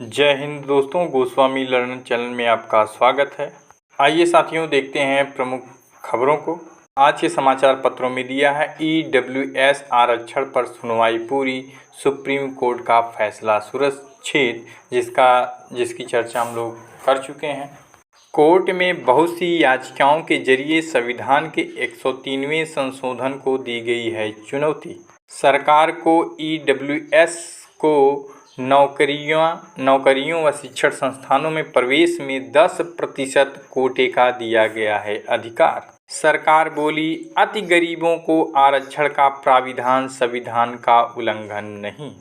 जय हिंद दोस्तों, Goswami learner channel में आपका स्वागत है। आइए साथियों, देखते हैं प्रमुख खबरों को। आज के समाचार पत्रों में दिया है EWS आरक्षण पर सुनवाई पूरी, सुप्रीम कोर्ट का फैसला सुरक्षित, जिसकी चर्चा हम लोग कर चुके हैं। कोर्ट में बहुत सी याचिकाओं के जरिए संविधान के 103वें संशोधन को दी गई है चुनौती। सरकार को EWS को नौकरियों व शिक्षण संस्थानों में प्रवेश में 10% कोटे का दिया गया है अधिकार। सरकार बोली, अति गरीबों को आरक्षण का प्राविधान संविधान का उल्लंघन नहीं।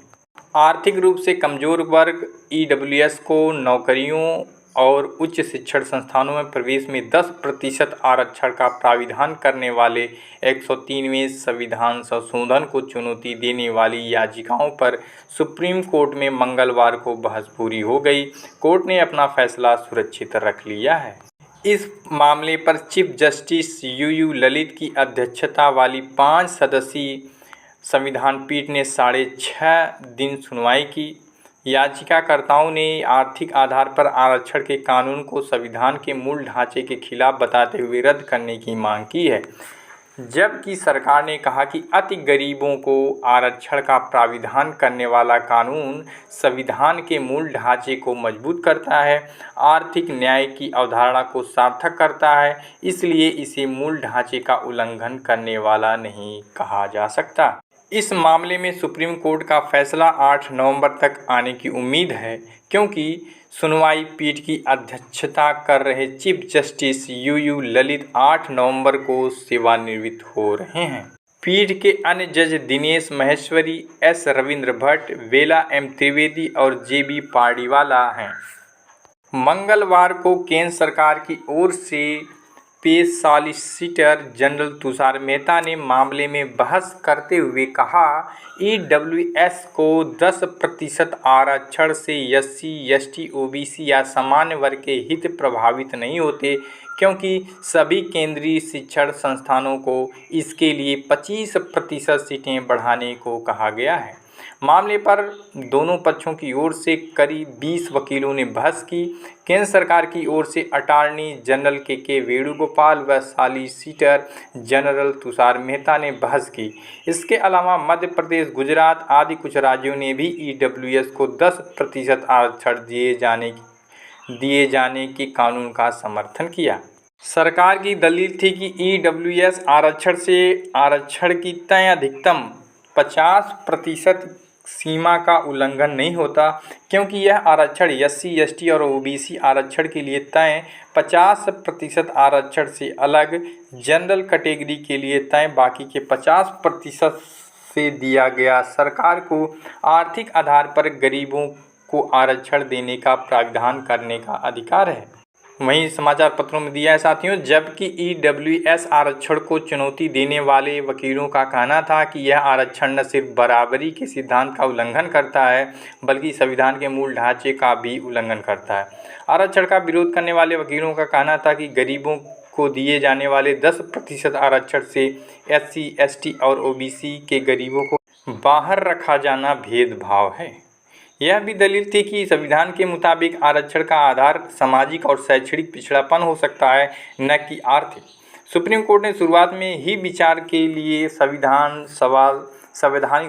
आर्थिक रूप से कमजोर वर्ग EWS को नौकरियों और उच्च शिक्षण संस्थानों में प्रवेश में 10% आरक्षण का प्राविधान करने वाले 103वें संविधान संशोधन को चुनौती देने वाली याचिकाओं पर सुप्रीम कोर्ट में मंगलवार को बहस पूरी हो गई। कोर्ट ने अपना फैसला सुरक्षित रख लिया है। इस मामले पर चीफ जस्टिस UU ललित की अध्यक्षता वाली 5 सदस्यीय संविधान पीठ ने 6.5 दिन सुनवाई की। याचिकाकर्ताओं ने आर्थिक आधार पर आरक्षण के कानून को संविधान के मूल ढांचे के खिलाफ बताते हुए रद्द करने की मांग की है, जबकि सरकार ने कहा कि अति गरीबों को आरक्षण का प्राविधान करने वाला कानून संविधान के मूल ढांचे को मजबूत करता है, आर्थिक न्याय की अवधारणा को सार्थक करता है, इसलिए इसे मूल ढांचे का उल्लंघन करने वाला नहीं कहा जा सकता। इस मामले में सुप्रीम कोर्ट का फैसला 8 नवंबर तक आने की उम्मीद है, क्योंकि सुनवाई पीठ की अध्यक्षता कर रहे चीफ जस्टिस UU ललित 8 नवंबर को सेवानिवृत्त हो रहे हैं। पीठ के अन्य जज दिनेश माहेश्वरी, S रविंद्र भट्ट, बेला M त्रिवेदी और JB पार्डीवाला हैं। मंगलवार को केंद्र सरकार की ओर से पेश सॉलिसिटर जनरल तुषार मेहता ने मामले में बहस करते हुए कहा, EWS को 10% आरक्षण से SC, ST, OBC या सामान्य वर्ग के हित प्रभावित नहीं होते, क्योंकि सभी केंद्रीय शिक्षण संस्थानों को इसके लिए 25% सीटें बढ़ाने को कहा गया है। मामले पर दोनों पक्षों की ओर से करीब 20 वकीलों ने बहस की। केंद्र सरकार की ओर से अटॉर्नी जनरल के वेणुगोपाल व सॉलिसिटर जनरल तुषार मेहता ने बहस की। इसके अलावा मध्य प्रदेश, गुजरात आदि कुछ राज्यों ने भी EWS को 10% आरक्षण दिए जाने के कानून का समर्थन किया। सरकार की दलील थी कि EWS आरक्षण से आरक्षण की तय अधिकतम 50% सीमा का उल्लंघन नहीं होता, क्योंकि यह आरक्षण SC, ST और OBC आरक्षण के लिए तय 50% आरक्षण से अलग जनरल कैटेगरी के लिए तय बाकी के 50% से दिया गया। सरकार को आर्थिक आधार पर गरीबों को आरक्षण देने का प्रावधान करने का अधिकार है। वहीं समाचार पत्रों में दिया है साथियों, जबकि EWS आरक्षण को चुनौती देने वाले वकीलों का कहना था कि यह आरक्षण न सिर्फ बराबरी के सिद्धांत का उल्लंघन करता है, बल्कि संविधान के मूल ढांचे का भी उल्लंघन करता है। आरक्षण का विरोध करने वाले वकीलों का कहना था कि गरीबों को दिए जाने वाले 10% आरक्षण से SC, ST और OBC के गरीबों को बाहर रखा जाना भेदभाव है। यह भी दलील थी कि संविधान के मुताबिक आरक्षण का आधार सामाजिक और शैक्षणिक पिछड़ापन हो सकता है, न कि आर्थिक। सुप्रीम कोर्ट ने शुरुआत में ही विचार के लिए संवैधानिक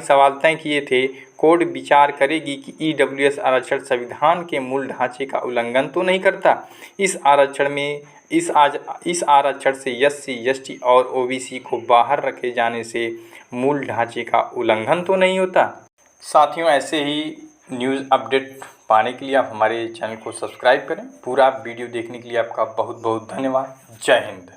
सवाल तय किए थे। कोर्ट विचार करेगी कि EWS आरक्षण संविधान के मूल ढांचे का उल्लंघन तो नहीं करता। इस आरक्षण से SC, ST और OBC को बाहर रखे जाने से मूल ढांचे का उल्लंघन तो नहीं होता। साथियों, ऐसे ही न्यूज़ अपडेट पाने के लिए आप हमारे चैनल को सब्सक्राइब करें। पूरा वीडियो देखने के लिए आपका बहुत बहुत धन्यवाद। जय हिंद।